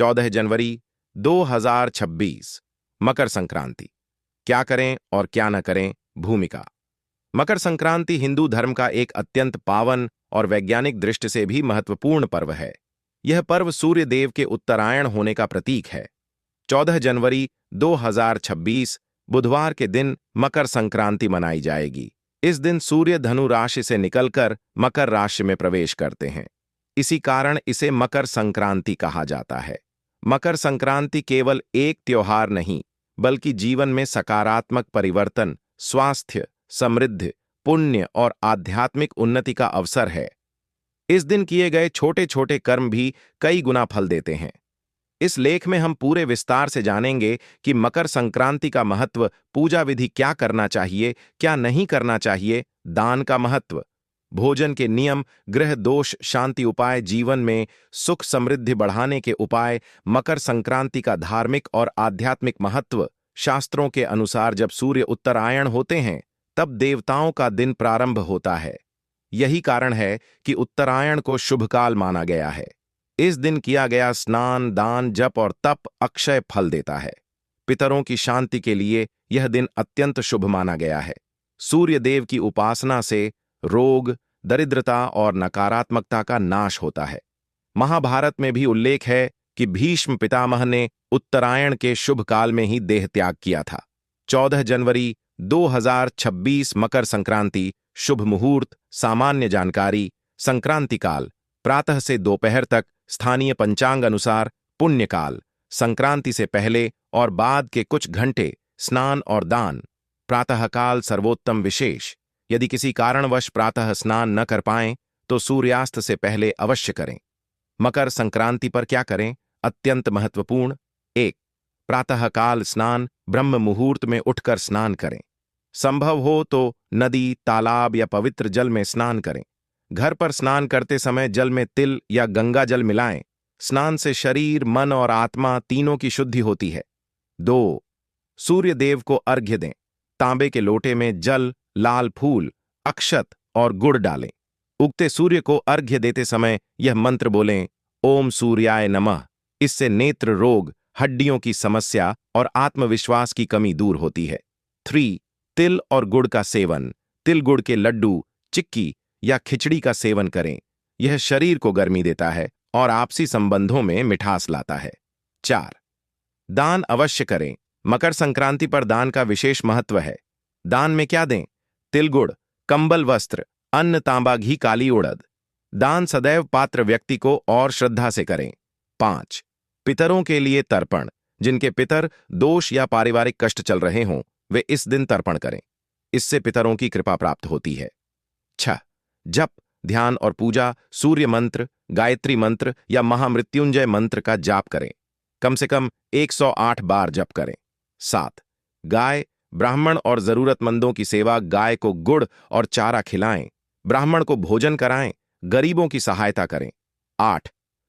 14 जनवरी 2026 मकर संक्रांति। क्या करें और क्या न करें। भूमिका। मकर संक्रांति हिंदू धर्म का एक अत्यंत पावन और वैज्ञानिक दृष्टि से भी महत्वपूर्ण पर्व है। यह पर्व सूर्य देव के उत्तरायण होने का प्रतीक है। 14 जनवरी 2026 बुधवार के दिन मकर संक्रांति मनाई जाएगी। इस दिन सूर्य धनु राशि से निकलकर मकर राशि में प्रवेश करते हैं। इसी कारण इसे मकर संक्रांति कहा जाता है। मकर संक्रांति केवल एक त्योहार नहीं, बल्कि जीवन में सकारात्मक परिवर्तन, स्वास्थ्य, समृद्धि, पुण्य और आध्यात्मिक उन्नति का अवसर है। इस दिन किए गए छोटे छोटे कर्म भी कई गुना फल देते हैं। इस लेख में हम पूरे विस्तार से जानेंगे कि मकर संक्रांति का महत्व, पूजा विधि, क्या करना चाहिए, क्या नहीं करना चाहिए, दान का महत्व, भोजन के नियम, ग्रह दोष शांति उपाय, जीवन में सुख समृद्धि बढ़ाने के उपाय, मकर संक्रांति का धार्मिक और आध्यात्मिक महत्व। शास्त्रों के अनुसार जब सूर्य उत्तरायण होते हैं तब देवताओं का दिन प्रारंभ होता है। यही कारण है कि उत्तरायण को शुभ काल माना गया है। इस दिन किया गया स्नान, दान, जप और तप अक्षय फल देता है। पितरों की शांति के लिए यह दिन अत्यंत शुभ माना गया है। सूर्य देव की उपासना से रोग, दरिद्रता और नकारात्मकता का नाश होता है। महाभारत में भी उल्लेख है कि भीष्म पितामह ने उत्तरायण के शुभ काल में ही देह त्याग किया था। 14 जनवरी 2026 मकर संक्रांति। शुभ मुहूर्त। सामान्य जानकारी। संक्रांति काल प्रातः से दोपहर तक, स्थानीय पंचांग अनुसार पुण्यकाल। संक्रांति से पहले और बाद के कुछ घंटे स्नान और दान। प्रातःकाल सर्वोत्तम विशेष। यदि किसी कारणवश प्रातः स्नान न कर पाएं तो सूर्यास्त से पहले अवश्य करें। मकर संक्रांति पर क्या करें। अत्यंत महत्वपूर्ण। 1. प्रातःकाल स्नान। ब्रह्म मुहूर्त में उठकर स्नान करें। संभव हो तो नदी, तालाब या पवित्र जल में स्नान करें। घर पर स्नान करते समय जल में तिल या गंगा जल मिलाएं। स्नान से शरीर, मन और आत्मा तीनों की शुद्धि होती है। 2. सूर्य देव को अर्घ्य दें। तांबे के लोटे में जल, लाल फूल, अक्षत और गुड़ डालें। उगते सूर्य को अर्घ्य देते समय यह मंत्र बोलें, ओम सूर्याय नमः। इससे नेत्र रोग, हड्डियों की समस्या और आत्मविश्वास की कमी दूर होती है। 3. तिल और गुड़ का सेवन। तिल गुड़ के लड्डू, चिक्की या खिचड़ी का सेवन करें। यह शरीर को गर्मी देता है और आपसी संबंधों में मिठास लाता है। 4. दान अवश्य करें। मकर संक्रांति पर दान का विशेष महत्व है। दान में क्या दें। तिलगुड़, कंबल, वस्त्र, अन्न, तांबा, घी, काली उड़द। दान सदैव पात्र व्यक्ति को और श्रद्धा से करें। 5. पितरों के लिए तर्पण। जिनके पितर दोष या पारिवारिक कष्ट चल रहे हों वे इस दिन तर्पण करें। इससे पितरों की कृपा प्राप्त होती है। 6. जप, ध्यान और पूजा। सूर्य मंत्र, गायत्री मंत्र या महामृत्युंजय मंत्र का जाप करें। कम से कम 108 बार जप करें। 7. गाय, ब्राह्मण और जरूरतमंदों की सेवा। गाय को गुड़ और चारा खिलाएं। ब्राह्मण को भोजन कराएं। गरीबों की सहायता करें। 8.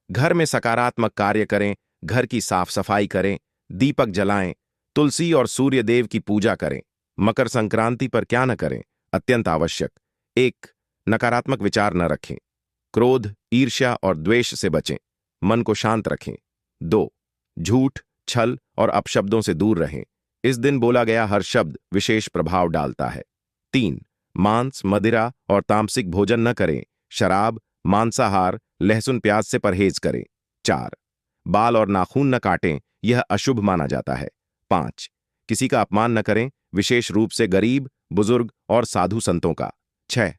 घर में सकारात्मक कार्य करें। घर की साफ सफाई करें। दीपक जलाएं। तुलसी और सूर्य देव की पूजा करें। मकर संक्रांति पर क्या न करें। अत्यंत आवश्यक। 1. नकारात्मक विचार न रखें। क्रोध, ईर्ष्या और द्वेष से बचें। मन को शांत रखें। 2. झूठ, छल और अपशब्दों से दूर रहें। इस दिन बोला गया हर शब्द विशेष प्रभाव डालता है। 3. मांस, मदिरा और तामसिक भोजन न करें। शराब, मांसाहार, लहसुन, प्याज से परहेज करें। 4. बाल और नाखून न काटें। यह अशुभ माना जाता है। 5. किसी का अपमान न करें, विशेष रूप से गरीब, बुजुर्ग और साधु संतों का। 6.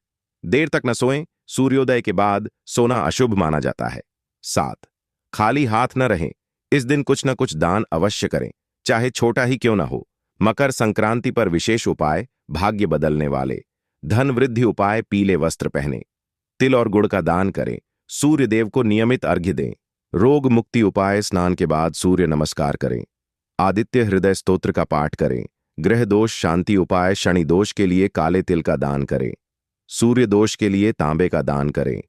देर तक न सोएं। सूर्योदय के बाद सोना अशुभ माना जाता है। 7. खाली हाथ न रहें। इस दिन कुछ न कुछ दान अवश्य करें, चाहे छोटा ही क्यों न हो। मकर संक्रांति पर विशेष उपाय। भाग्य बदलने वाले धन वृद्धि उपाय। पीले वस्त्र पहने। तिल और गुड़ का दान करें। सूर्य देव को नियमित अर्घ्य दें। रोग मुक्ति उपाय। स्नान के बाद सूर्य नमस्कार करें। आदित्य हृदय स्तोत्र का पाठ करें। ग्रह दोष शांति उपाय। शनि दोष के लिए काले तिल का दान करें। सूर्य दोष के लिए तांबे का दान करें।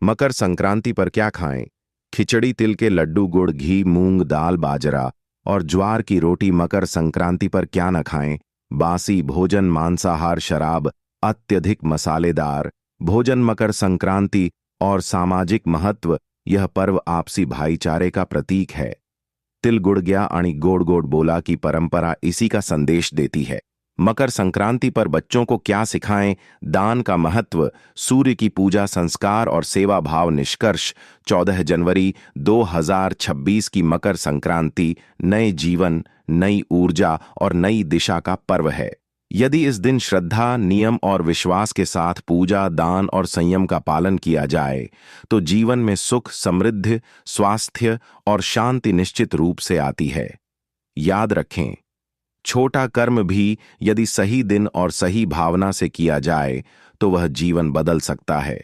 मकर संक्रांति पर क्या खाएं। खिचड़ी, तिल के लड्डू, गुड़, घी, मूंग दाल, बाजरा और ज्वार की रोटी। मकर संक्रांति पर क्या न खाएं। बासी भोजन, मांसाहार, शराब, अत्यधिक मसालेदार भोजन। मकर संक्रांति और सामाजिक महत्व। यह पर्व आपसी भाईचारे का प्रतीक है। तिल गुड़ गया आणि गोड गोड बोला की परंपरा इसी का संदेश देती है। मकर संक्रांति पर बच्चों को क्या सिखाएं? दान का महत्व, सूर्य की पूजा, संस्कार और सेवा भाव। निष्कर्ष, 14 जनवरी 2026 की मकर संक्रांति नए जीवन, नई ऊर्जा और नई दिशा का पर्व है। यदि इस दिन श्रद्धा, नियम और विश्वास के साथ पूजा, दान और संयम का पालन किया जाए तो जीवन में सुख, समृद्धि, स्वास्थ्य और शांति निश्चित रूप से आती है। याद रखें, छोटा कर्म भी यदि सही दिन और सही भावना से किया जाए तो वह जीवन बदल सकता है।